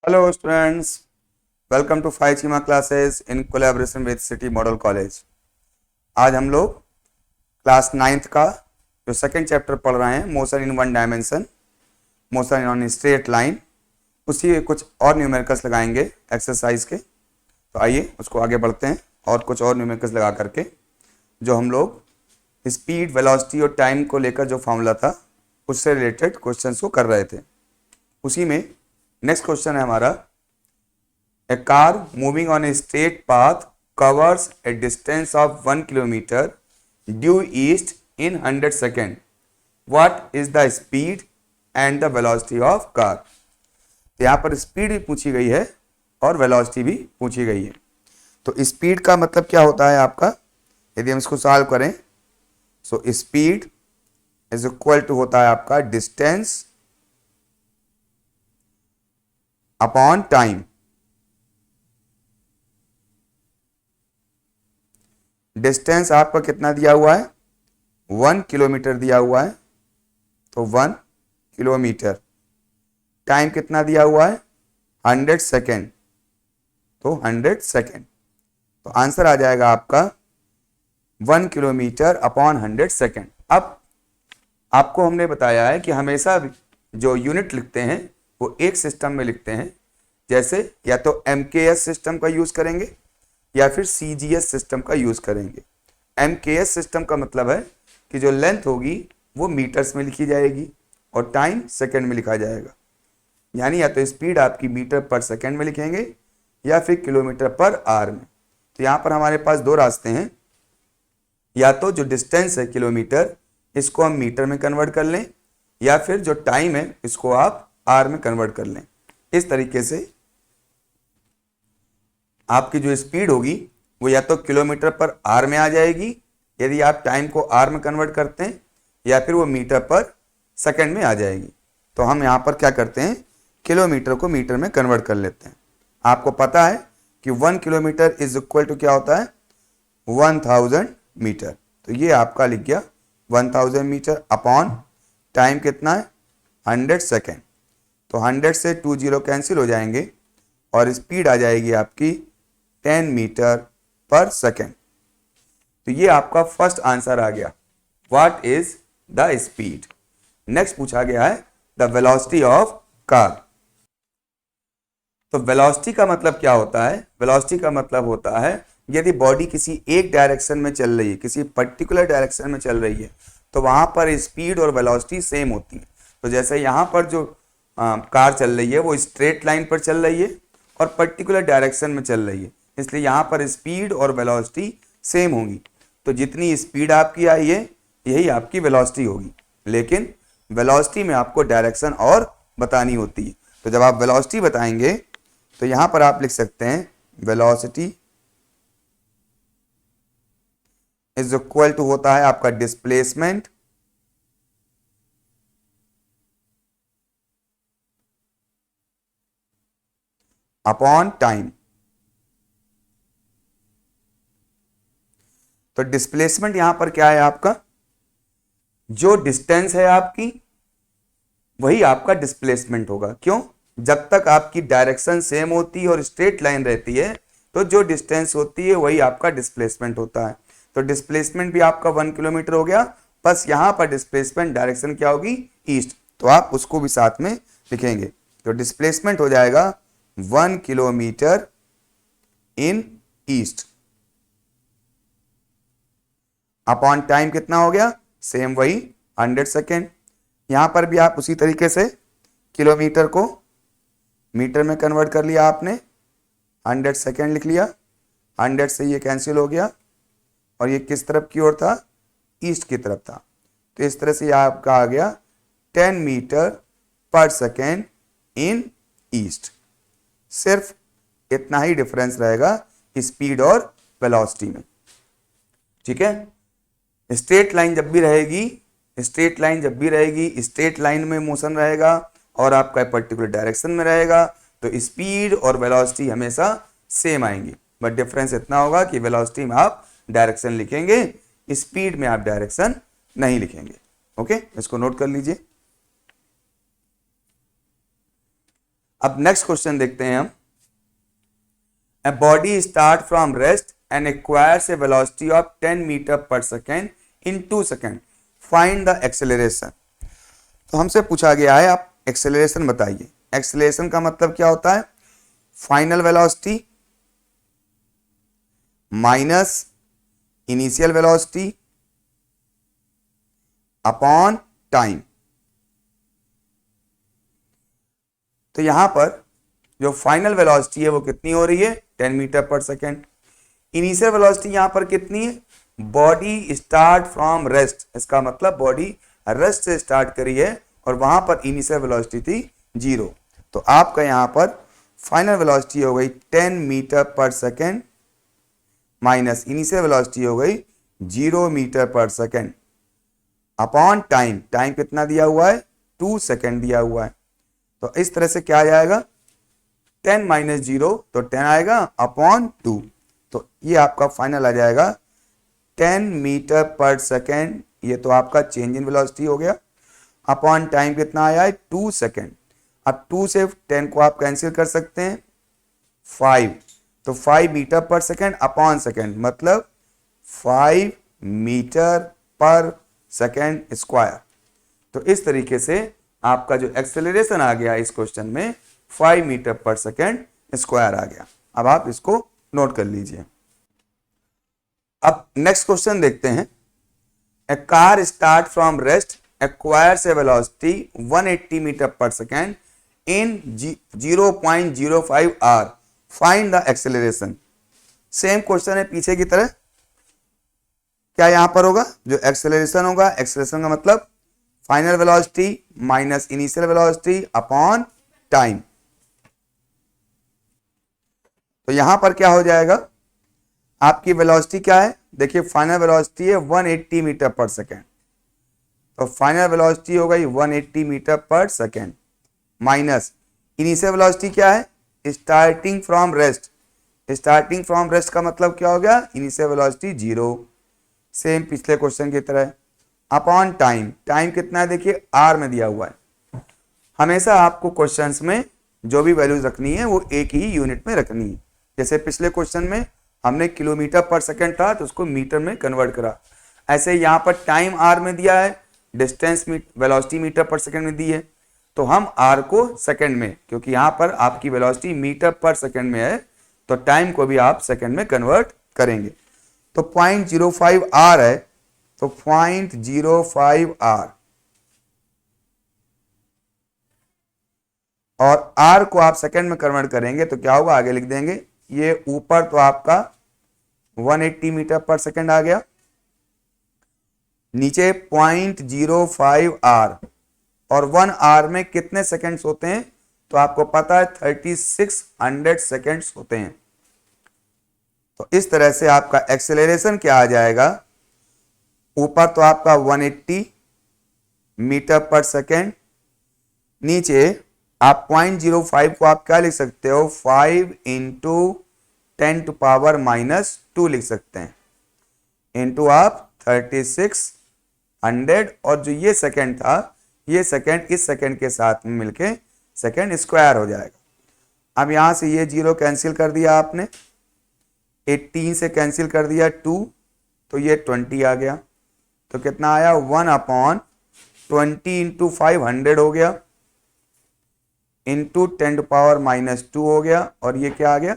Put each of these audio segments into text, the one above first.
Hello students, welcome to 5 classes in collaboration with City Model College। आज हम लोग class 9th का जो सेकंड चैप्टर पढ़ रहे हैं motion in one dimension, motion on straight line, उसी में कुछ और न्यूमेरिकल्स लगाएंगे एक्सरसाइज के। तो आइए उसको आगे बढ़ते हैं और कुछ और न्यूमेरिकल्स लगा करके जो हम लोग स्पीड, वेलोसिटी और टाइम को लेकर जो फॉर्मूला था उससे रिलेटेड क्वेश्चंस को कर रहे थे। उसी में नेक्स्ट क्वेश्चन है हमारा, a car moving on a straight path covers a distance of 1 kilometre due east in 100 second. What is the speed and the velocity of car. तो यहाँ पर स्पीड भी पूछी गई है और वेलोसिटी भी पूछी गई है। तो स्पीड का मतलब क्या होता है आपका, यदि हम इसको सॉल्व करें, so speed is equal to होता है आपका डिस्टेंस अपॉन टाइम। डिस्टेंस आपका कितना दिया हुआ है, 1 किलोमीटर दिया हुआ है, तो 1 किलोमीटर। टाइम कितना दिया हुआ है, 100 सेकेंड, तो 100 सेकेंड। तो आंसर आ जाएगा आपका 1 किलोमीटर अपॉन 100 सेकेंड। अब आपको हमने बताया है कि हमेशा जो यूनिट लिखते हैं वो एक सिस्टम में लिखते हैं, जैसे या तो MKS सिस्टम का यूज करेंगे या फिर CGS सिस्टम का यूज करेंगे। MKS सिस्टम का मतलब है कि जो लेंथ होगी वो मीटर्स में लिखी जाएगी और टाइम सेकंड में लिखा जाएगा। यानी या तो स्पीड आपकी मीटर पर सेकंड में लिखेंगे या फिर किलोमीटर पर आवर में। तो यहाँ पर हमारे पास दो रास्ते हैं, या तो जो डिस्टेंस है किलोमीटर इसको हम मीटर में कन्वर्ट कर लें, या फिर जो टाइम है इसको आप आवर में कन्वर्ट कर लें। इस तरीके से आपकी जो स्पीड होगी वो या तो किलोमीटर पर आवर में आ जाएगी यदि आप टाइम को आवर में कन्वर्ट करते हैं, या फिर वो मीटर पर सेकंड में आ जाएगी। तो हम यहाँ पर क्या करते हैं, किलोमीटर को मीटर में कन्वर्ट कर लेते हैं। आपको पता है कि 1 किलोमीटर इज इक्वल टू क्या होता है, 1000 मीटर। तो ये आपका लिख गया 1000 मीटर अपॉन टाइम कितना है, 100 सेकेंड। तो 100 से 20 कैंसिल हो जाएंगे और स्पीड आ जाएगी आपकी 10 मीटर पर सेकेंड। तो ये आपका फर्स्ट आंसर आ गया, what is the speed. Next पूछा गया है द वेलोसिटी ऑफ कार। तो वेलोसिटी का मतलब क्या होता है, वेलोसिटी का मतलब होता है यदि बॉडी किसी एक डायरेक्शन में चल रही है, किसी पर्टिकुलर डायरेक्शन में चल रही है, तो वहां पर स्पीड और वेलोसिटी सेम होती है। तो जैसे यहाँ पर जो कार चल रही है वो स्ट्रेट लाइन पर चल रही है और पर्टिकुलर डायरेक्शन में चल रही है, इसलिए यहाँ पर स्पीड और वेलोसिटी सेम होगी। तो जितनी स्पीड आपकी आई है यही आपकी वेलोसिटी होगी, लेकिन वेलोसिटी में आपको डायरेक्शन और बतानी होती है। तो जब आप वेलोसिटी बताएंगे तो यहाँ पर आप लिख सकते हैं वेलोसिटी इज इक्वल टू होता है आपका डिस्प्लेसमेंट अपॉन टाइम। तो डिस्प्लेसमेंट यहां पर क्या है आपका, जो डिस्टेंस है आपकी वही आपका डिस्प्लेसमेंट होगा। क्यों, जब तक आपकी डायरेक्शन सेम होती है और स्ट्रेट लाइन रहती है तो जो डिस्टेंस होती है वही आपका डिस्प्लेसमेंट होता है। तो डिस्प्लेसमेंट भी आपका 1 किलोमीटर हो गया, बस यहां पर डिस्प्लेसमेंट डायरेक्शन क्या होगी, ईस्ट, तो आप उसको भी साथ में लिखेंगे। तो डिस्प्लेसमेंट हो जाएगा 1 किलोमीटर इन ईस्ट अपॉन टाइम कितना हो गया, सेम वही 100 सेकेंड। यहां पर भी आप उसी तरीके से किलोमीटर को मीटर में कन्वर्ट कर लिया आपने, 100 सेकेंड लिख लिया, 100 से ये कैंसिल हो गया और ये किस तरफ की ओर था, ईस्ट की तरफ था। तो इस तरह से ये आपका आ गया 10 मीटर पर सेकेंड इन ईस्ट। सिर्फ इतना ही डिफरेंस रहेगा स्पीड और वेलोसिटी में, ठीक है। स्ट्रेट लाइन जब भी रहेगी, स्ट्रेट लाइन जब भी रहेगी, स्ट्रेट लाइन में मोशन रहेगा और आपका पर्टिकुलर डायरेक्शन में रहेगा, तो स्पीड और वेलोसिटी हमेशा सेम आएंगी। बट डिफरेंस इतना होगा कि वेलोसिटी में आप डायरेक्शन लिखेंगे, स्पीड में आप डायरेक्शन नहीं लिखेंगे। ओके, इसको नोट कर लीजिए। अब नेक्स्ट क्वेश्चन देखते हैं हम। A body start from rest and acquires a velocity of 10 meter per second in 2 seconds. Find the acceleration. तो हमसे पूछा गया है आप एक्सेलरेशन बताइए। एक्सेलरेशन का मतलब क्या होता है? Final velocity minus initial velocity upon time. तो यहां पर जो फाइनल वेलोसिटी है वो कितनी हो रही है? 10 metre per second. Initial velocity यहां पर कितनी है? बॉडी स्टार्ट फ्रॉम रेस्ट, इसका मतलब बॉडी रेस्ट से स्टार्ट करी है और वहां पर इनिशियल वेलोसिटी थी 0। तो आपका यहां पर फाइनल वेलोसिटी हो गई 10 metre per second minus initial velocity हो गई 0 metre per second upon time. Time कितना दिया हुआ है? 2 सेकेंड दिया हुआ है। तो इस तरह से क्या आ जाएगा? 10 माइनस 0 तो 10 आएगा अपॉन 2। तो ये आपका फाइनल आ जाएगा 10 मीटर पर सेकेंड। ये तो आपका चेंज इन वेलोसिटी हो गया। अपॉन टाइम कितना आया है? 2 सेकेंड। अब 2 से 10 को आप कैंसिल कर सकते हैं 5। तो 5 metre per second upon second मतलब 5 मीटर पर सेकेंड स्क्वायर। तो इस तरीके से आपका जो एक्सेलरेशन आ गया इस क्वेश्चन में 5 मीटर पर सेकेंड स्क्वायर आ गया। अब आप इसको नोट कर लीजिए। अब नेक्स्ट क्वेश्चन देखते हैं। A car start from rest acquires a velocity 180 metre per second in 0.05 hour. Find the acceleration. Same question है पीछे की तरह। क्या यहां पर होगा? जो एक्सेलरेशन होगा, एक्सेलरेशन का मतलब final velocity minus initial velocity upon time. तो यहां पर क्या हो जाएगा? आपकी वेलोसिटी क्या है? देखिए फाइनल वेलोसिटी है 180 मीटर पर सेकेंड। तो फाइनल वेलोसिटी हो गई 180 metre per second minus initial velocity क्या है? Starting from rest. Starting from rest का मतलब क्या हो गया? Initial velocity 0। सेम पिछले क्वेश्चन की तरह। Upon time. टाइम कितना है? देखिए आर में दिया हुआ है। हमेशा आपको क्वेश्चंस में जो भी वैल्यूज रखनी है वो एक ही यूनिट में रखनी है। जैसे पिछले क्वेश्चन में हमने किलोमीटर पर सेकंड था तो उसको मीटर में कन्वर्ट करा। ऐसे यहाँ पर टाइम आर में दिया है, डिस्टेंस वेलोसिटी मीटर पर सेकंड में दी है, तो हम आर को सेकंड में, क्योंकि यहाँ पर आपकी वेलोसिटी मीटर पर सेकंड में है तो टाइम को भी आप सेकंड में कन्वर्ट करेंगे। तो 0.05 आर है तो 0.05 आर और आर को आप सेकंड में कन्वर्ट करेंगे तो क्या होगा? आगे लिख देंगे। ये ऊपर तो आपका 180 मीटर पर सेकंड आ गया, नीचे 0.05 आर और 1 आर में कितने सेकंड्स होते हैं? तो आपको पता है 3600 सेकंड्स होते हैं। तो इस तरह से आपका एक्सेलरेशन क्या आ जाएगा? ऊपर तो आपका 180 मीटर पर सेकेंड, नीचे आप 0.05 को आप क्या लिख सकते हो? 5 इंटू 10⁻⁻² लिख सकते हैं, इंटू आप 3600 और जो ये सेकेंड था ये सेकेंड इस सेकेंड के साथ में मिलके सेकेंड स्क्वायर हो जाएगा। अब यहां से ये 0 कैंसिल कर दिया आपने, 18 से कैंसिल कर दिया 2 तो ये 20 आ गया। तो कितना आया? 1/20 इंटू 500 हो गया इंटू 10⁻⁻² हो गया और ये क्या आ गया?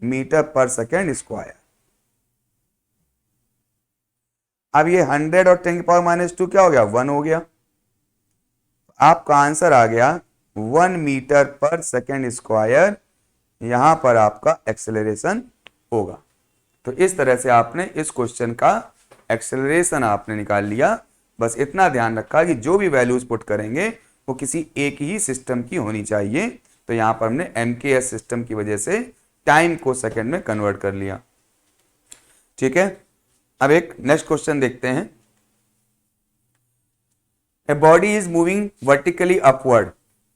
Metre per second square. अब ये 100 और 10⁻⁻² क्या हो गया? 1 हो गया। आपका आंसर आ गया 1 मीटर पर सेकेंड स्क्वायर। यहां पर आपका एक्सेलरेशन होगा। तो इस तरह से आपने इस क्वेश्चन का एक्सेलरेशन आपने निकाल लिया। बस इतना ध्यान रखा कि जो भी वैल्यूज पुट करेंगे वो किसी एक ही सिस्टम की होनी चाहिए। तो यहां पर हमने MKS सिस्टम की वजह से टाइम को सेकंड में कन्वर्ट कर लिया। ठीक है, अब एक नेक्स्ट क्वेश्चन देखते हैं। A body is moving vertically upward.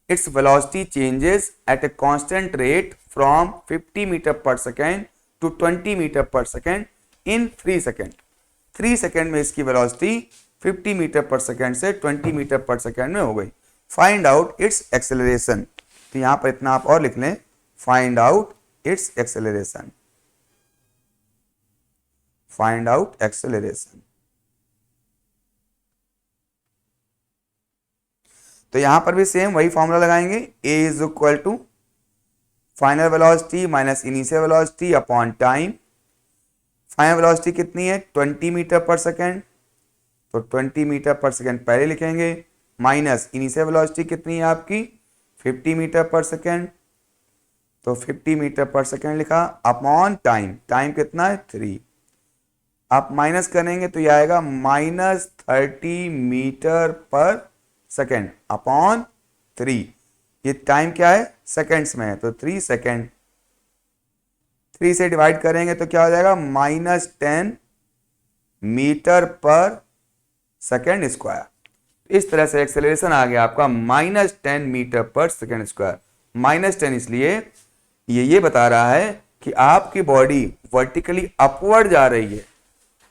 Its velocity changes at a constant rate from 50 meter per second to 20 meter per second in 3 second. 3 second में इसकी वेलोसिटी 50 मीटर पर सेकेंड से 20 मीटर पर सेकेंड में हो गई। Find out its acceleration. तो यहां पर इतना आप और लिख लें, find out its acceleration, find out acceleration. तो यहां पर भी सेम वही फॉर्मूला लगाएंगे, a is equal to final velocity minus initial velocity upon time. Final velocity कितनी है 20 मीटर पर सेकेंड, तो 20 मीटर पर सेकेंड पहले लिखेंगे, माइनस इनिशियल वेलोसिटी कितनी है आपकी 50 मीटर पर सेकेंड, तो 50 मीटर पर सेकेंड लिखा, अपॉन टाइम, टाइम कितना है 3। आप माइनस करेंगे तो ये आएगा -30 मीटर पर सेकेंड अपॉन 3। ये टाइम क्या है सेकेंड्स में है, तो 3 सेकेंड, 3 से डिवाइड करेंगे तो क्या हो जाएगा -10 मीटर पर सेकेंड स्क्वायर। इस तरह से एक्सेलरेशन आ गया आपका -10 मीटर पर सेकेंड स्क्वायर। -10 इसलिए ये बता रहा है कि आपकी बॉडी वर्टिकली अपवर्ड जा रही है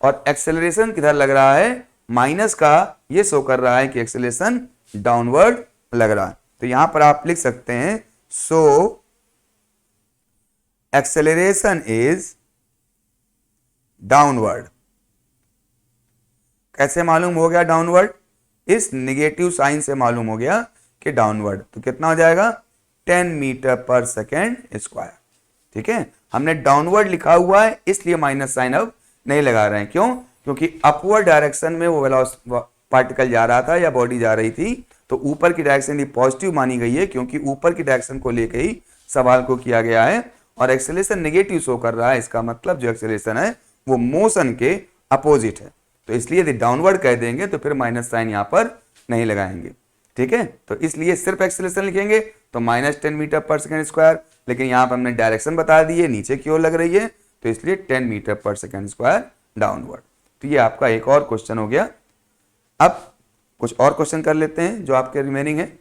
और एक्सेलरेशन किधर लग रहा है माइनस का, ये शो कर रहा है कि एक्सेलरेशन डाउनवर्ड लग रहा है। तो यहां पर आप लिख सकते हैं सो एक्सेलरेशन इज डाउनवर्ड। कैसे मालूम हो गया डाउनवर्ड, इस निगेटिव साइन से मालूम हो गया कि डाउनवर्ड, तो कितना हो जाएगा 10 मीटर पर सेकेंड स्क्वायर। ठीक है, हमने डाउनवर्ड लिखा हुआ है इसलिए माइनस साइन अब नहीं लगा रहे हैं। क्यों, क्योंकि अपवर्ड डायरेक्शन में वो पार्टिकल जा रहा था या बॉडी जा रही थी, तो ऊपर की डायरेक्शन पॉजिटिव मानी गई है क्योंकि ऊपर की डायरेक्शन को लेकर ही सवाल को किया गया है, और एक्सेलरेशन नेगेटिव शो कर रहा है, इसका मतलब जो एक्सेलरेशन है वो मोशन के अपोजिट है। तो इसलिए यदि डाउनवर्ड कह देंगे तो फिर माइनस साइन यहां पर नहीं लगाएंगे। ठीक है, तो इसलिए सिर्फ एक्सेलरेशन लिखेंगे तो -10 मीटर पर सेकेंड स्क्वायर, लेकिन यहां पर हमने डायरेक्शन बता दी है नीचे की ओर लग रही है, तो इसलिए 10 metre per second square downward. तो ये आपका एक और क्वेश्चन हो गया। अब कुछ और क्वेश्चन कर लेते हैं जो आपके रिमेनिंग है।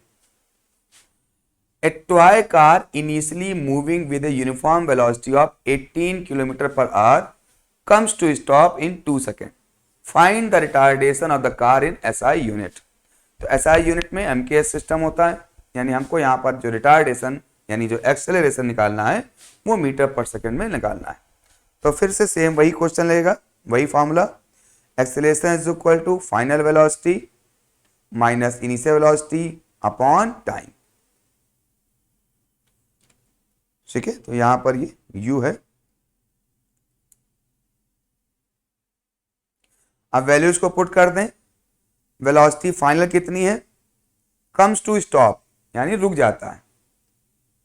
A toy car initially moving with a uniform velocity of 18 km per hour comes to stop in 2 seconds. Find the retardation of the car in SI unit. तो SI यूनिट में MKS system होता है, यानी हमको यहाँ पर जो retardation यानी जो एक्सेलरेशन निकालना है वो मीटर पर सेकेंड में निकालना है। तो फिर से सेम वही क्वेश्चन लगेगा, वही formula, acceleration is equal to final velocity minus initial velocity upon time. ठीक है, तो यहां पर ये u है। अब वैल्यूज को पुट कर दें, वेलोसिटी फाइनल कितनी है, कम्स टू स्टॉप यानी रुक जाता है।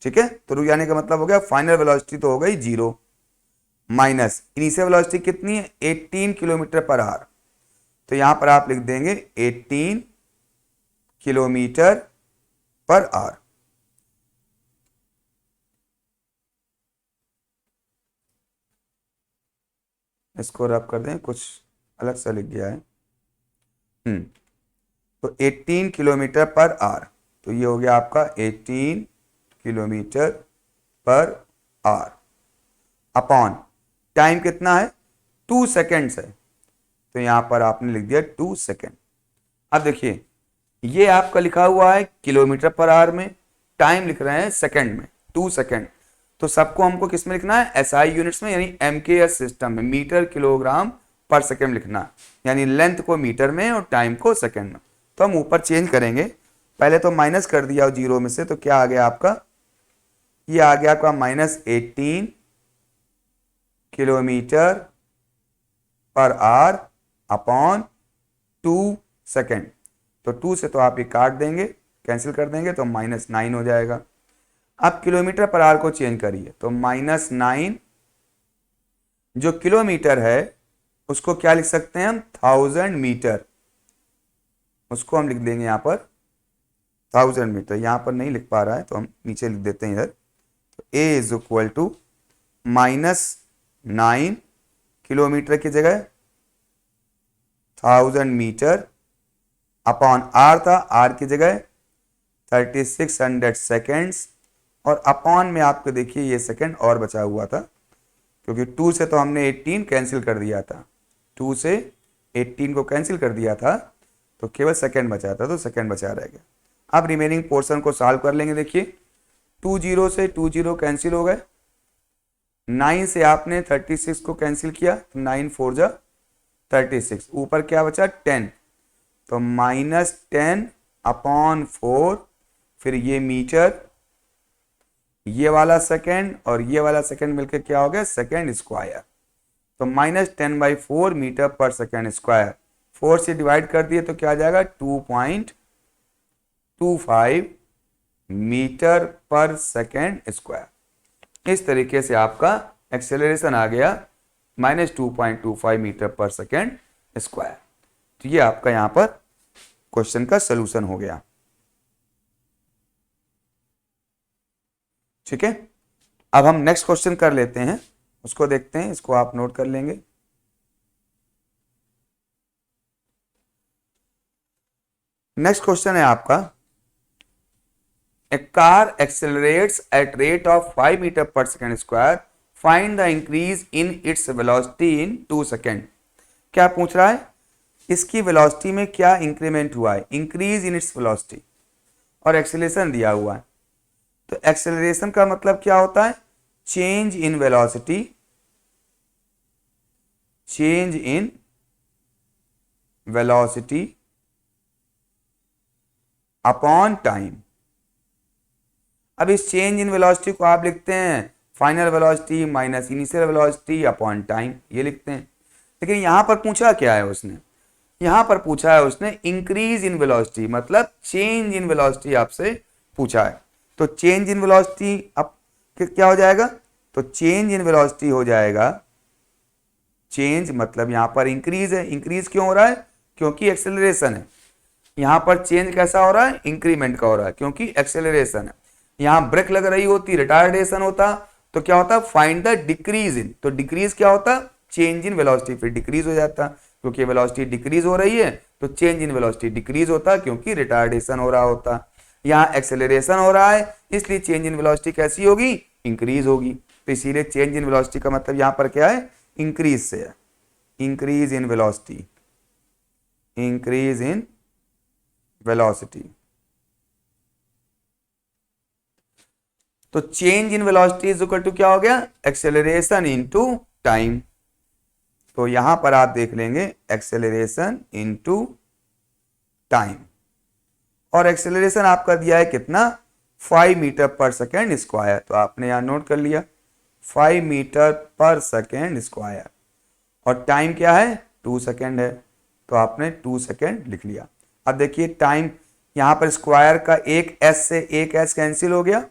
ठीक है, तो रुक जाने का मतलब हो गया फाइनल वेलोसिटी तो हो गई 0, माइनस इनिशियल वेलोसिटी कितनी है 18 किलोमीटर पर आवर, तो यहां पर आप लिख देंगे 18 किलोमीटर पर आवर। इसको रब कर दें, कुछ अलग सा लिख गया है। तो 18 किलोमीटर पर आवर, तो ये हो गया आपका 18 kilometre per hour upon time कितना है 2 सेकेंड्स है, तो यहां पर आपने लिख दिया 2 सेकेंड। अब देखिए ये आपका लिखा हुआ है किलोमीटर पर आवर में, टाइम लिख रहे हैं सेकेंड में 2 सेकेंड, तो सबको हमको किस में लिखना है SI यूनिट्स में, यानी MKS सिस्टम में, मीटर किलोग्राम पर सेकेंड लिखना है, यानी लेंथ को मीटर में और टाइम को सेकेंड में। तो हम ऊपर चेंज करेंगे, पहले तो माइनस कर दिया 0 में से, तो क्या आ गया आपका, ये आ गया आपका -18 kilometre per hour upon 2 second. तो 2 से तो आप ये काट देंगे, कैंसिल कर देंगे, तो -9 हो जाएगा। अब किलोमीटर पर आवर को चेंज करिए, तो -9 जो किलोमीटर है उसको क्या लिख सकते हैं हम 1000 मीटर, उसको हम लिख देंगे यहां पर 1000 मीटर। यहां पर नहीं लिख पा रहा है तो हम नीचे लिख देते हैं इधर, तो A is equal to -9 kilometre की जगह 1000 मीटर अपॉन R था, R की जगह 3600 सेकेंड्स, और अपॉन में आपको देखिए ये सेकेंड और बचा हुआ था, क्योंकि 2 से तो हमने 18 कैंसिल कर दिया था, 2 से 18 को कैंसिल कर दिया था, तो केवल सेकेंड बचा था, तो सेकेंड बचा रह गया। अब रिमेनिंग पोर्शन को सॉल्व कर लेंगे। देखिए टू जीरो से टू जीरो कैंसिल हो गए, 9 से आपने 36 को कैंसिल किया तो 9 4 जा 36, ऊपर क्या बचा 10, तो -10 अपॉन 4, फिर ये मीटर, ये वाला सेकेंड और ये वाला सेकेंड मिलकर क्या हो गया सेकेंड स्क्वायर, तो -10/4 मीटर पर सेकेंड स्क्वायर, 4 से डिवाइड कर दिए तो क्या आ जाएगा 2.25 मीटर पर सेकेंड स्क्वायर। इस तरीके से आपका एक्सेलरेशन आ गया -2.25 मीटर पर सेकेंड स्क्वायर। तो ये आपका यहां पर क्वेश्चन का सलूशन हो गया। ठीक है, अब हम नेक्स्ट क्वेश्चन कर लेते हैं, उसको देखते हैं, इसको आप नोट कर लेंगे। नेक्स्ट क्वेश्चन है आपका, a car accelerates at rate of 5 metre per second square, find the increase in its velocity in 2 second. क्या पूछ रहा है, इसकी वेलोसिटी में क्या इंक्रीमेंट हुआ है, इंक्रीज इन इट्स वेलोसिटी, और एक्सेलरेशन दिया हुआ है। तो एक्सेलरेशन का मतलब क्या होता है, change in velocity, change in velocity upon time. अब इस चेंज इन वेलोसिटी को आप लिखते हैं final velocity minus initial velocity upon time, ये लिखते हैं। लेकिन यहां पर पूछा क्या है उसने, यहां पर पूछा है उसने इंक्रीज इन वेलोसिटी, मतलब चेंज इन वेलोसिटी आपसे पूछा है। तो चेंज इन वेलोसिटी अब क्या हो जाएगा, तो चेंज इन वेलोसिटी हो जाएगा, चेंज मतलब यहां पर इंक्रीज है, इंक्रीज क्यों हो रहा है, क्योंकि एक्सेलरेशन है। यहां पर चेंज कैसा हो रहा है, इंक्रीमेंट का हो रहा है, क्योंकि एक्सेलरेशन है। यहां ब्रेक लग रही होती, रिटार्डेशन होता, तो क्या होता, फाइंड द डिक्रीज इन, तो डिक्रीज क्या होता, चेंज इन वेलोसिटी, फिर डिक्रीज हो जाता, क्योंकि वेलोसिटी डिक्रीज हो रही है तो चेंज इन वेलोसिटी डिक्रीज होता, क्योंकि रिटार्डेशन हो रहा होता। यहाँ एक्सेलरेशन हो रहा है, इसलिए चेंज इन वेलोसिटी कैसी होगी, इंक्रीज होगी। तो इसीलिए चेंज इन वेलोसिटी का मतलब यहां पर क्या है, इंक्रीज से है, increase in velocity, increase in velocity. तो change in velocity is equal to क्या हो गया, एक्सेलरेशन इनटू टाइम। तो यहां पर आप देख लेंगे एक्सेलरेशन इनटू टाइम, और एक्सेलरेशन आपका दिया है कितना, 5 मीटर पर सेकेंड स्क्वायर, तो आपने यहां नोट कर लिया 5 मीटर पर सेकेंड स्क्वायर, और टाइम क्या है 2 सेकेंड है, तो आपने 2 सेकेंड लिख लिया। अब देखिए टाइम, यहां पर स्क्वायर का एक एस से एक एस कैंसिल हो गया,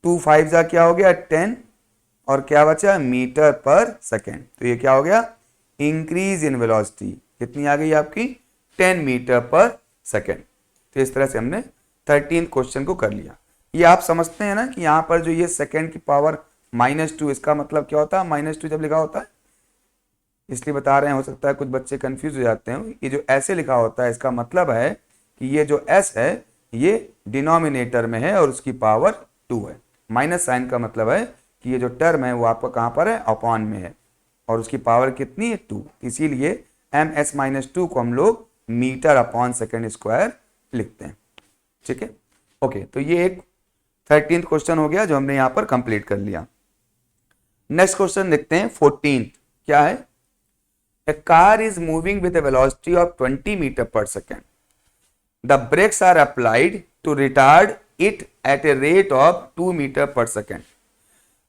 2 5 जा क्या हो गया 10, और क्या बचा मीटर पर सेकेंड, तो ये क्या हो गया इंक्रीज इन वेलोसिटी, कितनी आ गई आपकी 10 मीटर पर सेकेंड। तो इस तरह से हमने 13 क्वेश्चन को कर लिया। ये आप समझते हैं ना कि यहाँ पर जो ये सेकेंड की पावर -2, इसका मतलब क्या होता है, -2 जब लिखा होता है, इसलिए बता रहे हैं, हो सकता है कुछ बच्चे कंफ्यूज हो जाते हैं। ये जो ऐसे लिखा होता है इसका मतलब है कि ये जो s है ये डिनोमिनेटर में है और उसकी पावर 2 है। माइनस साइन का मतलब है कि ये जो टर्म है वो आपका कहाँ पर है, अपॉन में है, और उसकी पावर कितनी है 2, इसीलिए ms-2 को हम लोग मीटर अपॉन सेकेंड स्क्वायर लिखते हैं। ठीक है, ओके, तो ये एक 13th क्वेश्चन हो गया जो हमने यहाँ पर कंप्लीट कर लिया। नेक्स्ट क्वेश्चन देखते हैं 14th, क्या है, a car is moving with a velocity of 20 metre per second, the brakes are applied to retard it at a rate of 2 metre per second.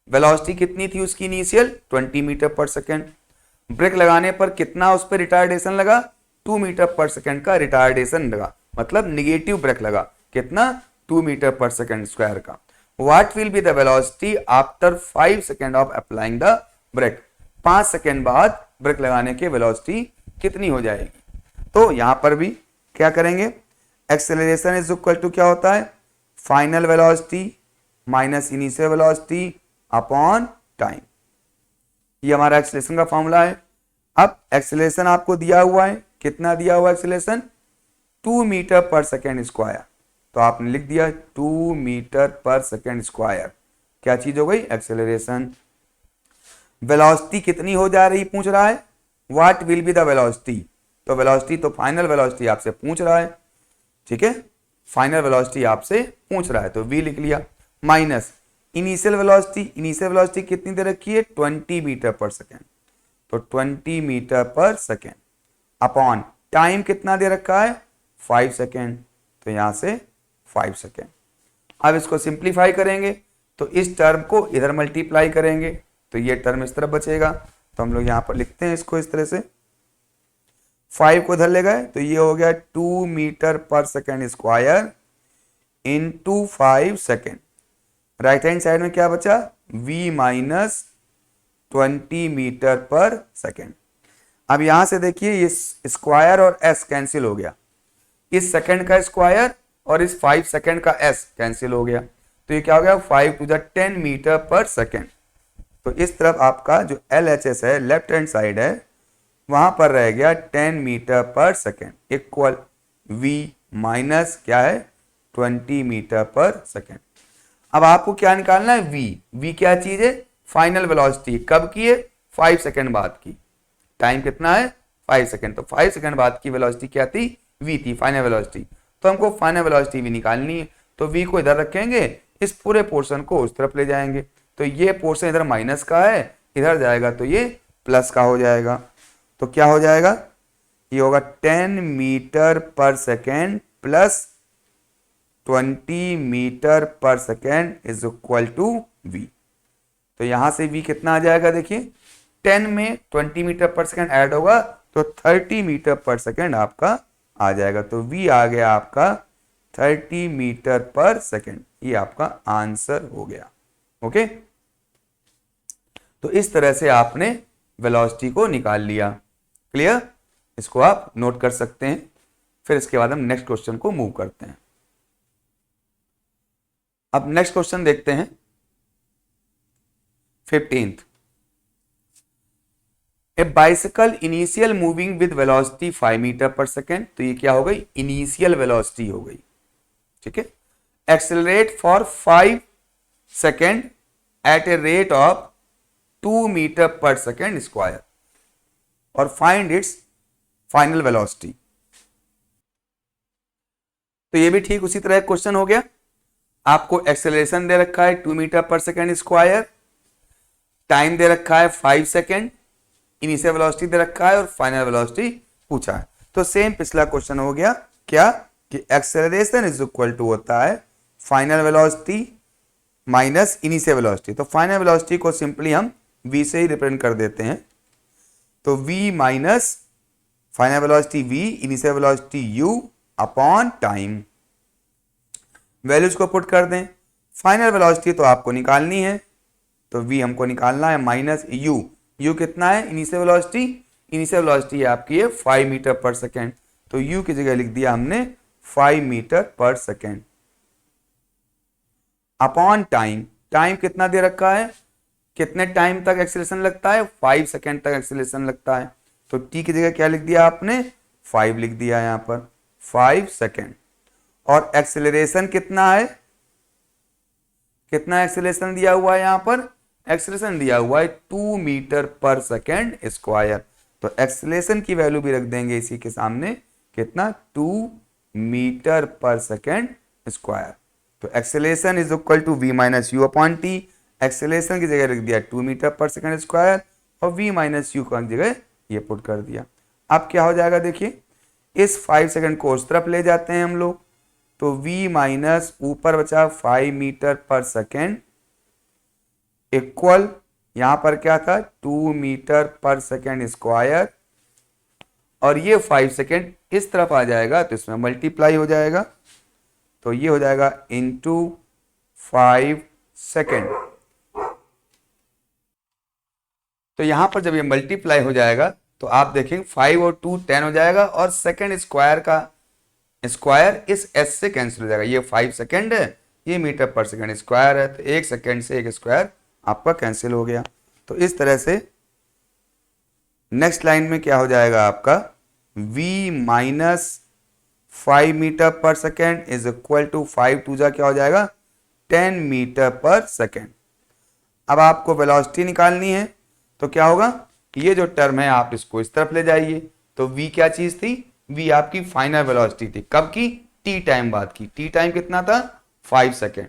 Velocity कितनी थी उसकी initial 20 metre per second, brake लगाने पर कितना उस पर retardation लगा, 2 metre per second का रिटार्डेशन लगा, मतलब निगेटिव ब्रेक लगा, कितना 2 मीटर पर सेकेंड स्क्वायर का। What will be the velocity after 5 second of applying the brake, 5 second बाद ब्रेक लगाने के वेलोसिटी कितनी हो जाएगी। तो यहां पर भी क्या करेंगे, एक्सेलरेशन इज इक्वल टू क्या होता है, final velocity minus initial velocity upon time, ये हमारा एक्सेलरेशन का फॉर्मूला है। अब एक्सेलरेशन आपको दिया हुआ है, कितना दिया हुआ acceleration 2 metre per second square, तो आपने लिख दिया 2 मीटर पर सेकेंड स्क्वायर, क्या चीज हो गई एक्सेलरेशन। वेलोसिटी कितनी हो जा रही पूछ रहा है, what will be the velocity, तो वेलोसिटी तो फाइनल वेलोसिटी आपसे पूछ रहा है, ठीक है, फाइनल वेलोसिटी आपसे पूछ रहा है, तो v लिख लिया माइनस इनिशियल वेलोसिटी कितनी दे रखी है 20 मीटर पर सेकेंड, तो 20 metre per second upon time कितना दे रखा है 5 सेकेंड, तो यहां से 5 सेकेंड। अब इसको सिंप्लीफाई करेंगे तो इस टर्म को इधर मल्टीप्लाई करेंगे तो ये टर्म इस तरफ बचेगा, तो हम लोग यहां पर लिखते हैं इसको इस तरह से, 5 को इधर ले गए तो ये हो गया 2 metre per second square into 5 second. Right hand side में क्या बचा v minus 20 metre per second. अब यहां से देखिए ये स्क्वायर और s कैंसिल हो गया, इस सेकेंड का स्क्वायर और इस 5 सेकेंड का s कैंसिल हो गया, तो ये क्या हो गया 5 to the 10 metre per second. तो इस तरफ आपका जो LHS है लेफ्ट हैंड साइड है वहां पर रह गया 10 metre per second equal v minus क्या है 20 मीटर पर सेकेंड। अब आपको क्या निकालना है v क्या चीज है फाइनल वेलोसिटी, कब की है 5 सेकेंड बाद की, टाइम कितना है 5 सेकेंड, तो 5 सेकेंड बाद की वेलोसिटी क्या थी v थी फाइनल वेलोसिटी, तो हमको फाइनल वेलोसिटी v निकालनी है, तो v को इधर रखेंगे इस पूरे पोर्शन को उस तरफ ले जाएंगे, तो ये पोर्शन इधर माइनस का है इधर जाएगा तो ये प्लस का हो जाएगा, तो क्या हो जाएगा ये होगा 10 metre per second plus 20 metre per second is equal to v। तो यहां से v कितना आ जाएगा देखिए 10 में 20 मीटर पर सेकेंड ऐड होगा तो 30 मीटर पर सेकेंड आपका आ जाएगा, तो v आ गया आपका 30 मीटर पर सेकेंड, ये आपका आंसर हो गया। ओके, तो इस तरह से आपने वेलोसिटी को निकाल लिया। क्लियर, इसको आप नोट कर सकते हैं। फिर इसके बाद हम नेक्स्ट क्वेश्चन को मूव करते हैं। अब नेक्स्ट क्वेश्चन देखते हैं 15th। A bicycle initial moving with velocity 5 metre per second, तो ये क्या हो गई इनिशियल वेलोसिटी हो गई, ठीक है। Accelerate for 5 second at a rate of 2 metre per second square और फाइंड इट्स फाइनल वेलोसिटी। तो ये भी ठीक उसी तरह क्वेश्चन हो गया, आपको एक्सेलरेशन दे रखा है 2 metre per second square, time दे रखा है 5 सेकेंड, इनिशियल वेलोसिटी दे रखा है और फाइनल वेलोसिटी पूछा है। तो सेम पिछला क्वेश्चन हो गया क्या कि एक्सेलरेशन इज इक्वल टू होता है final velocity minus initial velocity. तो फाइनल वेलोसिटी को सिंपली हम v से ही रिप्रेजेंट कर देते हैं, तो v minus final velocity v initial velocity u upon time. Values को पुट कर दें, फाइनल वेलोसिटी तो आपको निकालनी है तो v हमको निकालना है माइनस u कितना है इनिशियल वेलोसिटी आपकी है 5 मीटर पर सेकेंड, तो u की जगह लिख दिया हमने 5 metre per second upon time कितना दे रखा है, कितने टाइम तक एक्सेलरेशन लगता है 5 सेकेंड तक एक्सेलरेशन लगता है, तो t की जगह क्या लिख दिया आपने 5 लिख दिया यहां पर 5 सेकेंड। और एक्सेलरेशन कितना है, कितना एक्सेलरेशन दिया हुआ है यहां पर, एक्सेलरेशन दिया हुआ है 2 मीटर पर सेकेंड स्क्वायर, तो एक्सेलरेशन की वैल्यू भी रख देंगे इसी के सामने कितना 2 मीटर पर सेकेंड स्क्वायर। तो acceleration is equal to v minus u upon t, acceleration की जगह रख दिया 2 मीटर पर सेकेंड स्क्वायर और v माइनस यू की जगह ये पुट कर दिया। अब क्या हो जाएगा देखिए, इस 5 सेकेंड को उस तरफ ले जाते हैं हम लोग, तो v माइनस ऊपर बचा 5 मीटर पर सेकेंड इक्वल यहां पर क्या था 2 मीटर पर सेकेंड स्क्वायर, और ये 5 सेकेंड इस तरफ आ जाएगा तो इसमें मल्टीप्लाई हो जाएगा, तो ये हो जाएगा इंटू 5 सेकेंड। तो यहां पर जब ये मल्टीप्लाई हो जाएगा तो आप देखेंगे 5 और 2 10 हो जाएगा, और सेकेंड स्क्वायर का स्क्वायर इस s से कैंसिल हो जाएगा, ये 5 सेकेंड है ये मीटर पर सेकेंड स्क्वायर है, तो 1 सेकेंड से 1 स्क्वायर आपका कैंसिल हो गया। तो इस तरह से नेक्स्ट लाइन में क्या हो जाएगा आपका v minus 5 metre per second is equal to 5 टू जा क्या हो जाएगा 10 मीटर पर सेकेंड। अब आपको वेलोसिटी निकालनी है तो क्या होगा, ये जो टर्म है आप इसको इस तरफ ले जाइए, तो v क्या चीज थी, v आपकी फाइनल वेलोसिटी थी, कब की t टाइम बाद की, t टाइम कितना था 5 सेकेंड,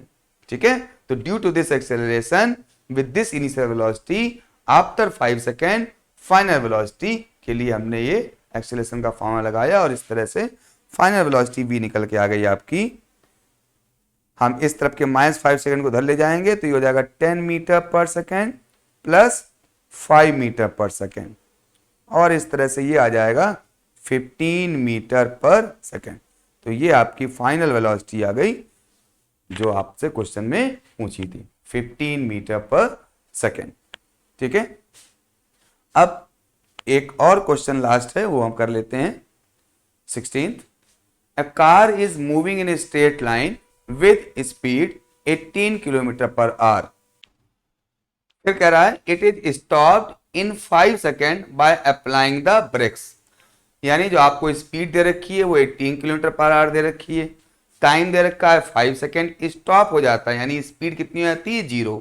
ठीक है, तो due to this acceleration with this initial velocity after 5 second final velocity के लिए हमने ये एक्सेलरेशन का फॉर्मूला लगाया और इस तरह से फाइनल वेलोसिटी भी निकल के आ गई आपकी। हम इस तरफ के -5 सेकेंड को उधर ले जाएंगे तो ये हो जाएगा 10 metre per second plus 5 metre per second और इस तरह से ये आ जाएगा 15 मीटर पर सेकेंड। तो ये आपकी फाइनल वेलोसिटी आ गई जो आपसे क्वेश्चन में पूछी थी, 15 मीटर पर सेकेंड। ठीक है, अब एक और क्वेश्चन लास्ट है वो हम कर लेते हैं 16th। A car is moving in a straight line with speed 18 kilometre per hour. फिर कह रहा है it is stopped in 5 second by applying the brakes। यानी जो आपको स्पीड दे रखी है वो 18 किलोमीटर पर आवर दे रखी है, टाइम दे रखा है 5 सेकेंड, स्टॉप हो जाता है यानी स्पीड कितनी हो जाती है 0।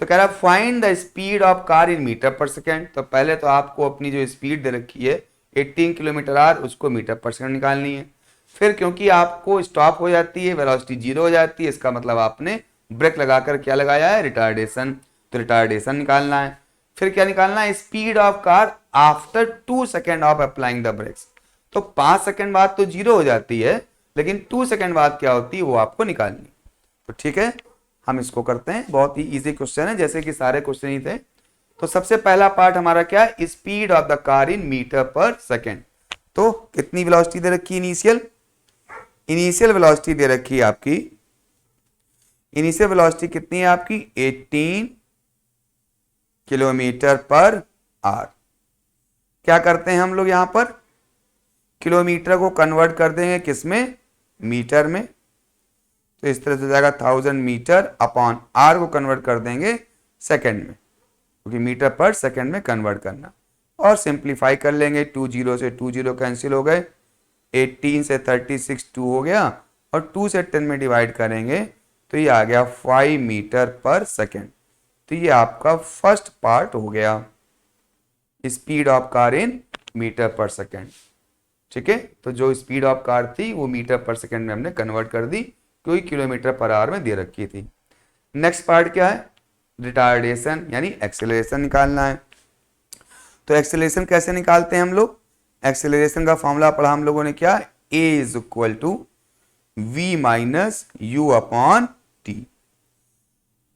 तो कह रहा है find the speed of car in metre per second. तो पहले तो आपको अपनी जो स्पीड दे रखी है 18 किलोमीटर आवर उसको मीटर पर सेकेंड निकालनी है। फिर क्योंकि आपको स्टॉप हो जाती है, वेलोसिटी 0 हो जाती है, इसका मतलब आपने ब्रेक लगाकर क्या लगाया है, रिटार्डेशन। तो रिटार्डेशन निकालना है। फिर क्या निकालना है, speed of car after 2 second of applying the brakes. तो 5 सेकेंड बाद तो 0 हो जाती है लेकिन 2 सेकेंड बाद क्या होती है वो आपको निकालनी। तो ठीक है, हम इसको करते हैं, बहुत ही इजी क्वेश्चन है जैसे कि सारे क्वेश्चन ही थे। तो सबसे पहला पार्ट हमारा क्या है, speed of the car in metre per second. तो कितनी वेलोसिटी दे रखी है, इनिशियल वेलोसिटी दे रखी है आपकी, इनिशियल वेलोसिटी कितनी है आपकी 18 किलोमीटर पर आवर। क्या करते हैं हम लोग यहां पर, किलोमीटर को कन्वर्ट कर देंगे किसमें, मीटर में। तो इस तरह से हो जाएगा 1000 मीटर अपॉन आर को कन्वर्ट कर देंगे सेकंड में, क्योंकि मीटर पर सेकंड में कन्वर्ट करना। और सिंप्लीफाई कर लेंगे, 2 0 से 2 0 कैंसिल हो गए, 18 से 36 2 हो गया और 2 से 10 में डिवाइड करेंगे तो ये आ गया 5 मीटर पर सेकेंड। तो ये आपका फर्स्ट पार्ट हो गया, speed of car in metre per second. ठीक है, तो जो स्पीड ऑफ कार थी वो मीटर पर सेकेंड में हमने कन्वर्ट कर दी क्योंकि किलोमीटर पर आवर में दे रखी थी। नेक्स्ट पार्ट क्या है, रिटार्डेशन यानी एक्सेलरेशन निकालना है। तो एक्सेलरेशन कैसे निकालते हैं हम लोग, एक्सेलरेशन का फॉर्मूला पढ़ा हम लोगों ने क्या, a is equal to v minus u upon t.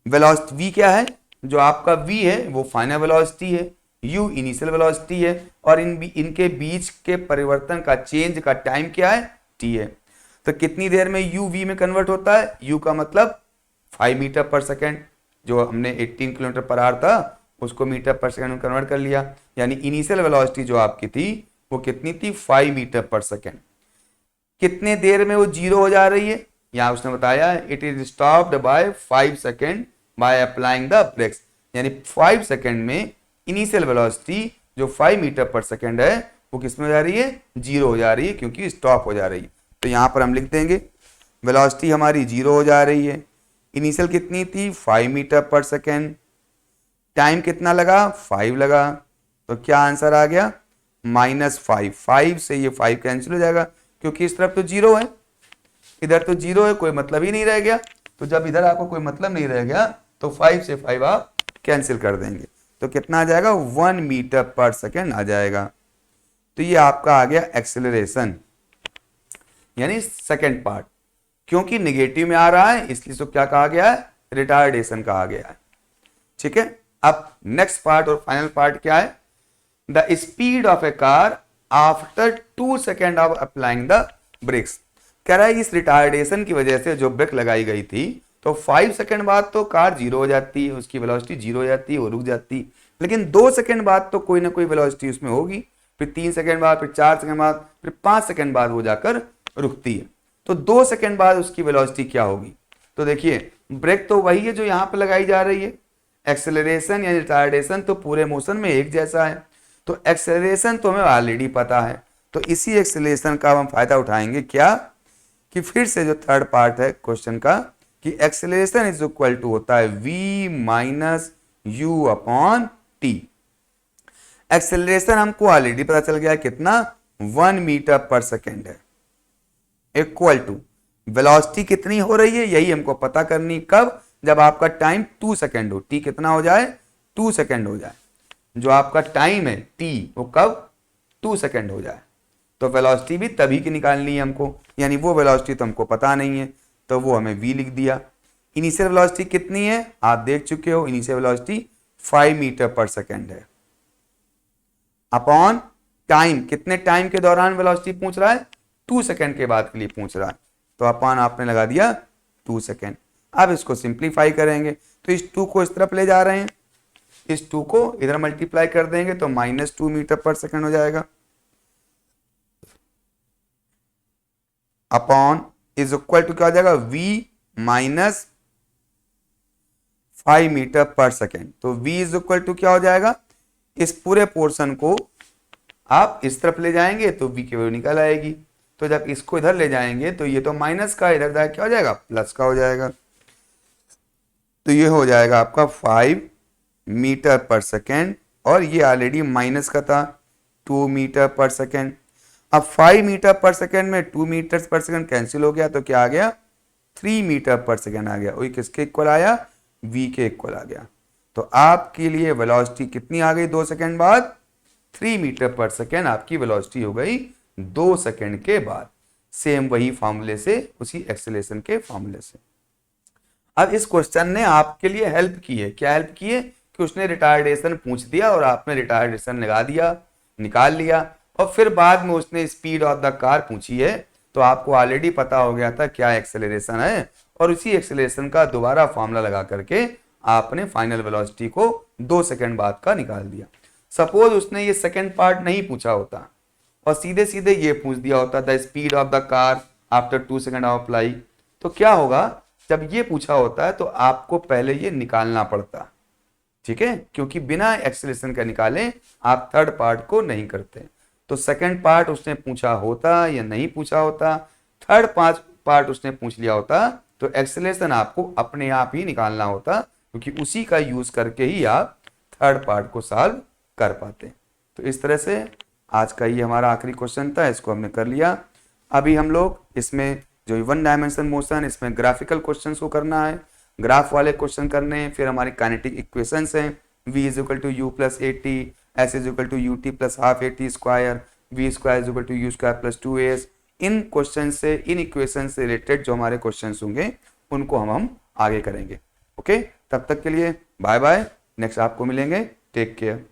Velocity v क्या है, जो आपका v है वो फाइनल वेलोसिटी है, u इनिशियल वेलोसिटी है और इनके बीच के परिवर्तन का चेंज का टाइम क्या है, t है। तो कितनी देर में u v में कन्वर्ट होता है, u का मतलब 5 मीटर पर सेकेंड, जो हमने 18 किलोमीटर पर आवर था उसको मीटर पर सेकेंड में कन्वर्ट कर लिया, यानी इनिशियल वेलोसिटी जो आपकी थी वो कितनी थी 5 मीटर पर सेकेंड। कितने देर में वो 0 हो जा रही है, यहां उसने बताया it is stopped by 5 second by applying the brakes, यानी 5 सेकेंड में इनिशियल वेलोसिटी जो 5 मीटर पर सेकेंड है वो किसमें हो जा रही है, 0 हो जा रही है क्योंकि स्टॉप हो जा रही है। तो यहां पर हम लिख देंगे वेलोसिटी हमारी 0 हो जा रही है, इनिशियल कितनी थी 5 मीटर पर सेकेंड, टाइम कितना लगा 5 लगा, तो क्या आंसर आ गया -5। 5 से ये 5 कैंसिल हो जाएगा क्योंकि इस तरफ तो 0 है, इधर तो 0 है, कोई मतलब ही नहीं रह गया। तो जब इधर आपको कोई मतलब नहीं रह गया तो 5 से 5 आप कैंसिल कर देंगे, तो कितना आ जाएगा 1 मीटर पर सेकेंड आ जाएगा। तो ये आपका आ गया एक्सेलरेशन यानी सेकेंड पार्ट। क्योंकि निगेटिव में आ रहा है इसलिए इसको क्या कहा गया है, रिटार्डेशन कहा गया है। ठीक है, अब नेक्स्ट पार्ट और फाइनल पार्ट क्या है, the speed of a car after 2 second of applying the brakes. कह रहा है इस रिटार्डेशन की वजह से जो ब्रेक लगाई गई थी तो 5 सेकेंड बाद तो कार 0 हो जाती है, उसकी वेलोसिटी 0 हो जाती है, वो रुक जाती, लेकिन 2 सेकेंड बाद तो कोई ना कोई वेलोसिटी उसमें होगी, फिर 3 सेकेंड बाद, फिर 4 सेकेंड बाद, फिर 5 सेकेंड बाद वो जाकर रुकती है। तो 2 सेकेंड बाद उसकी वेलोसिटी क्या होगी, तो देखिए ब्रेक तो वही है जो यहाँ पे लगाई जा रही है, एक्सेलरेशन या रिटार्डेशन तो पूरे मोशन में एक जैसा है। तो एक्सेलरेशन तो हमें ऑलरेडी पता है, तो इसी एक्सेलरेशन का हम फायदा उठाएंगे क्या, कि फिर से जो थर्ड पार्ट है क्वेश्चन का कि एक्सेलरेशन इज इक्वल टू होता है v minus u upon t. Acceleration हमको ऑलरेडी पता चल गया है कितना 1 मीटर पर सेकेंड है, इक्वल टू वेलोसिटी कितनी हो रही है यही हमको पता करनी, कब, जब आपका टाइम 2 सेकेंड हो, टी कितना हो जाए, 2 सेकेंड हो जाए, जो आपका टाइम है टी वो कब 2 सेकेंड हो जाए। तो वेलोसिटी भी तभी की निकालनी है हमको, यानी वो वेलोसिटी तो हमको पता नहीं है तो वो हमें v लिख दिया। इनिशियल वेलोसिटी कितनी है आप देख चुके हो, initial velocity 5 metre per second है, अपॉन टाइम, कितने टाइम के दौरान वेलोसिटी पूछ रहा है, 2 सेकेंड के बाद के लिए पूछ रहा है, तो अपॉन आपने लगा दिया 2 सेकेंड। अब इसको सिंप्लीफाई करेंगे तो इस 2 को इस तरफ ले जा रहे हैं, इस 2 को इधर मल्टीप्लाई कर देंगे तो -2 मीटर पर सेकेंड हो जाएगा, अपॉन इज इक्वल टू क्या हो जाएगा, v minus 5 metre per second. तो v इज इक्वल टू क्या हो जाएगा, इस पूरे पोर्शन को आप इस तरफ ले जाएंगे तो v की वैल्यू निकल आएगी, तो जब इसको इधर ले जाएंगे तो ये तो माइनस का, इधर जाए क्या हो जाएगा, प्लस का हो जाएगा, तो ये हो जाएगा आपका 5 मीटर पर सेकेंड, और ये ऑलरेडी माइनस का था 2 मीटर पर सेकेंड। अब 5 मीटर पर सेकेंड में 2 मीटर पर सेकेंड कैंसिल हो गया तो क्या आ गया, 3 मीटर पर सेकेंड आ गया, वही किसके इक्वल आया, v के इक्वल आ गया। तो आपके लिए वेलोसिटी कितनी आ गई 2 सेकेंड बाद, 3 मीटर पर सेकेंड आपकी वेलोसिटी हो गई 2 सेकेंड के बाद, सेम वही फॉर्मूले से, उसी एक्सेलरेशन के फॉर्मूले से। अब इस क्वेश्चन ने आपके लिए हेल्प की है, क्या हेल्प की है कि उसने रिटार्डेशन पूछ दिया और आपने रिटार्डेशन लगा दिया, निकाल लिया, और फिर बाद में उसने स्पीड ऑफ द कार पूछी है तो आपको ऑलरेडी पता हो गया था क्या एक्सेलरेशन है, और उसी एक्सेलरेशन का दोबारा फॉर्मूला लगा करके आपने फाइनल वेलोसिटी को 2 सेकंड बाद का निकाल दिया। सपोज उसने ये सेकंड पार्ट नहीं पूछा होता और सीधे सीधे ये पूछ दिया होता the speed of the car after 2 second of fly, तो क्या होगा, जब ये पूछा होता है तो आपको पहले ये निकालना पड़ता, ठीक है, क्योंकि बिना एक्सेलरेशन का निकाले आप थर्ड पार्ट को नहीं करते। तो सेकंड पार्ट उसने पूछा होता या नहीं पूछा होता, थर्ड पार्ट उसने पूछ लिया होता तो एक्सेलरेशन आपको अपने आप ही निकालना होता, क्योंकि उसी का यूज करके ही आप थर्ड पार्ट को सॉल्व कर पाते। तो इस तरह से आज का ये हमारा आखिरी क्वेश्चन था, इसको हमने कर लिया। अभी हम लोग इसमें जो 1 डायमेंशन मोशन, इसमें ग्राफिकल क्वेश्चन को करना है, ग्राफ वाले क्वेश्चन करने हैं, फिर हमारी काइनेटिक इक्वेशंस हैं, v is equal to u plus a t, s is equal to u t plus half a t square, v square is equal to u square plus 2as। इन question से, इन equation से related जो हमारे question होंगे उनको हम आगे करेंगे। ओके, तब तक के लिए बाय बाय, नेक्स्ट आपको मिलेंगे, टेक केयर।